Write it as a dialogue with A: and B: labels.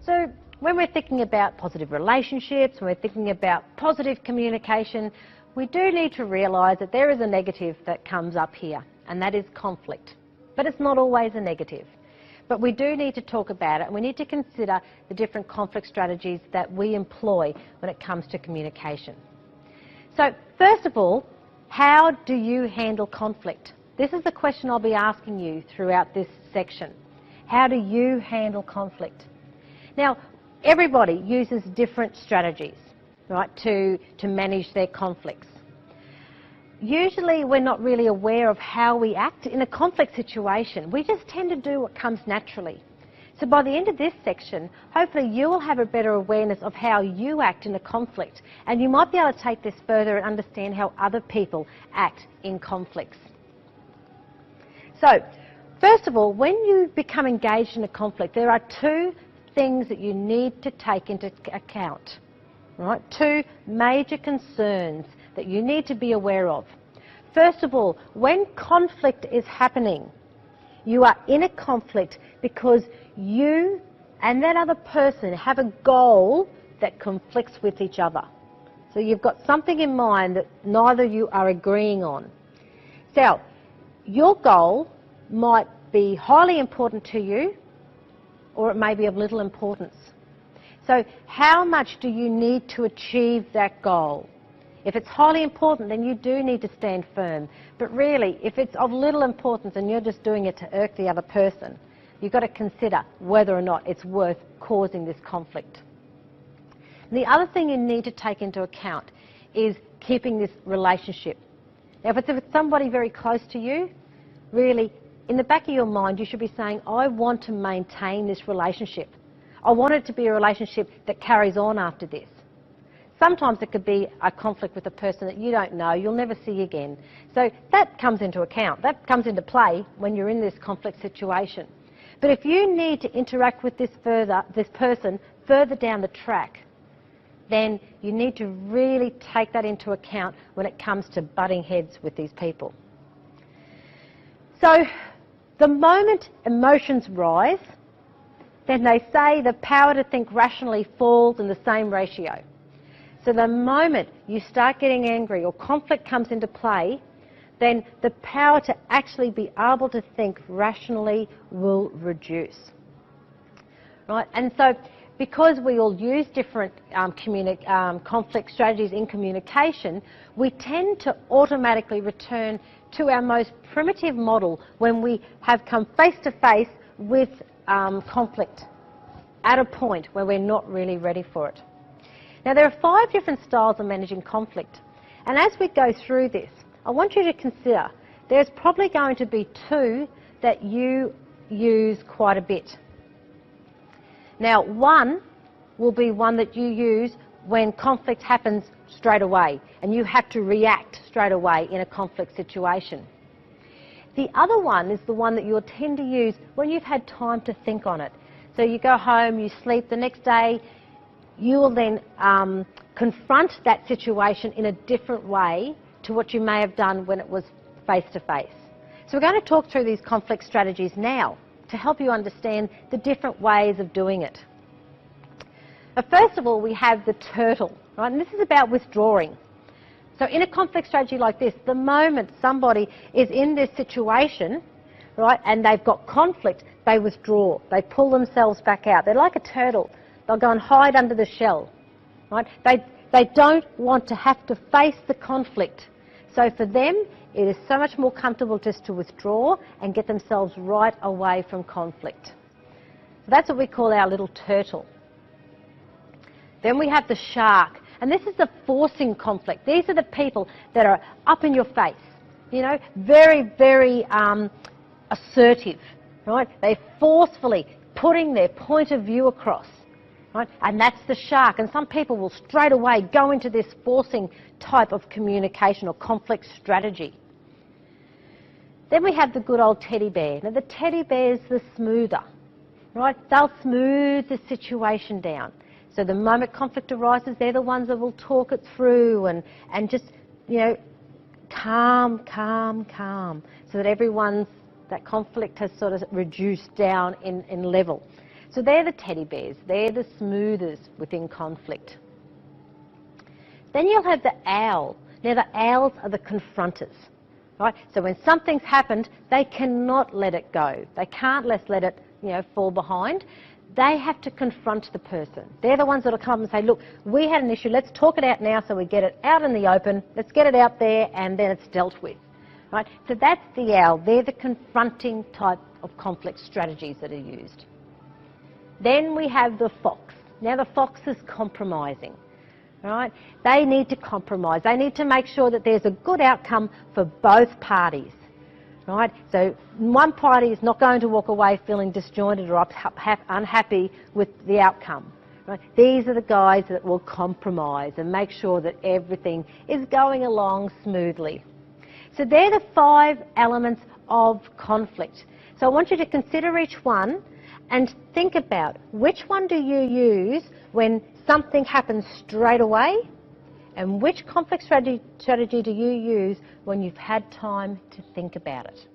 A: So when we're thinking about positive relationships, when we're thinking about positive communication, we do need to realise that there is a negative that comes up here, and that is conflict. But it's not always a negative. But we do need to talk about it, and we need to consider the different conflict strategies that we employ when it comes to communication. So first of all, how do you handle conflict? This is the question I'll be asking you throughout this section. How do you handle conflict? Now, everybody uses different strategies, right, to manage their conflicts. Usually we're not really aware of how we act in a conflict situation. We just tend to do what comes naturally. So by the end of this section, hopefully you will have a better awareness of how you act in a conflict, and you might be able to take this further and understand how other people act in conflicts. So, first of all, when you become engaged in a conflict, there are two things that you need to take into account, right? Two major concerns that you need to be aware of. First of all, when conflict is happening, you are in a conflict because you and that other person have a goal that conflicts with each other. So you've got something in mind that neither you are agreeing on. So, your goal might be highly important to you, or it may be of little importance. So how much do you need to achieve that goal? If it's highly important, then you do need to stand firm. But really, if it's of little importance and you're just doing it to irk the other person, you've got to consider whether or not it's worth causing this conflict. And the other thing you need to take into account is keeping this relationship. Now, if it's with somebody very close to you, really, in the back of your mind, you should be saying, I want to maintain this relationship. I want it to be a relationship that carries on after this. Sometimes it could be a conflict with a person that you don't know, you'll never see again. So that comes into account. That comes into play when you're in this conflict situation. But if you need to interact with this person further down the track, then you need to really take that into account when it comes to butting heads with these people. So the moment emotions rise, then they say the power to think rationally falls in the same ratio. So the moment you start getting angry or conflict comes into play, then the power to actually be able to think rationally will reduce. Right? And so because we all use different conflict strategies in communication, we tend to automatically return to our most primitive model when we have come face to face with conflict at a point where we're not really ready for it. Now, there are 5 different styles of managing conflict, and as we go through this, I want you to consider there's probably going to be 2 that you use quite a bit. Now, one will be one that you use when conflict happens straight away and you have to react straight away in a conflict situation. The other one is the one that you'll tend to use when you've had time to think on it. So you go home, you sleep, the next day you will then confront that situation in a different way to what you may have done when it was face to face. So we're going to talk through these conflict strategies now to help you understand the different ways of doing it. But first of all, we have the turtle, right? And this is about withdrawing. So in a conflict strategy like this, the moment somebody is in this situation, right, and they've got conflict, they withdraw. They pull themselves back out. They're like a turtle. They'll go and hide under the shell, right? They don't want to have to face the conflict. So for them, it is so much more comfortable just to withdraw and get themselves right away from conflict. So that's what we call our little turtle. Then we have the shark, and this is the forcing conflict. These are the people that are up in your face, you know, very, very assertive, right? They're forcefully putting their point of view across. Right? And that's the shark. And some people will straight away go into this forcing type of communication or conflict strategy. Then we have the good old teddy bear. Now the teddy bear is the smoother. Right? They'll smooth the situation down. So the moment conflict arises, they're the ones that will talk it through and just, you know, calm, calm, calm, so that that conflict has sort of reduced down in level. So they're the teddy bears. They're the smoothers within conflict. Then you'll have the owl. Now the owls are the confronters. Right? So when something's happened, they cannot let it go. They can't let it, fall behind. They have to confront the person. They're the ones that will come and say, look, we had an issue, let's talk it out now so we get it out in the open, let's get it out there and then it's dealt with. Right? So that's the owl. They're the confronting type of conflict strategies that are used. Then we have the fox. Now the fox is compromising. Right? They need to compromise. They need to make sure that there's a good outcome for both parties. Right? So one party is not going to walk away feeling disjointed or unhappy with the outcome. Right? These are the guys that will compromise and make sure that everything is going along smoothly. So they're the 5 elements of conflict. So I want you to consider each one and think about which one do you use when something happens straight away, and which conflict strategy do you use when you've had time to think about it.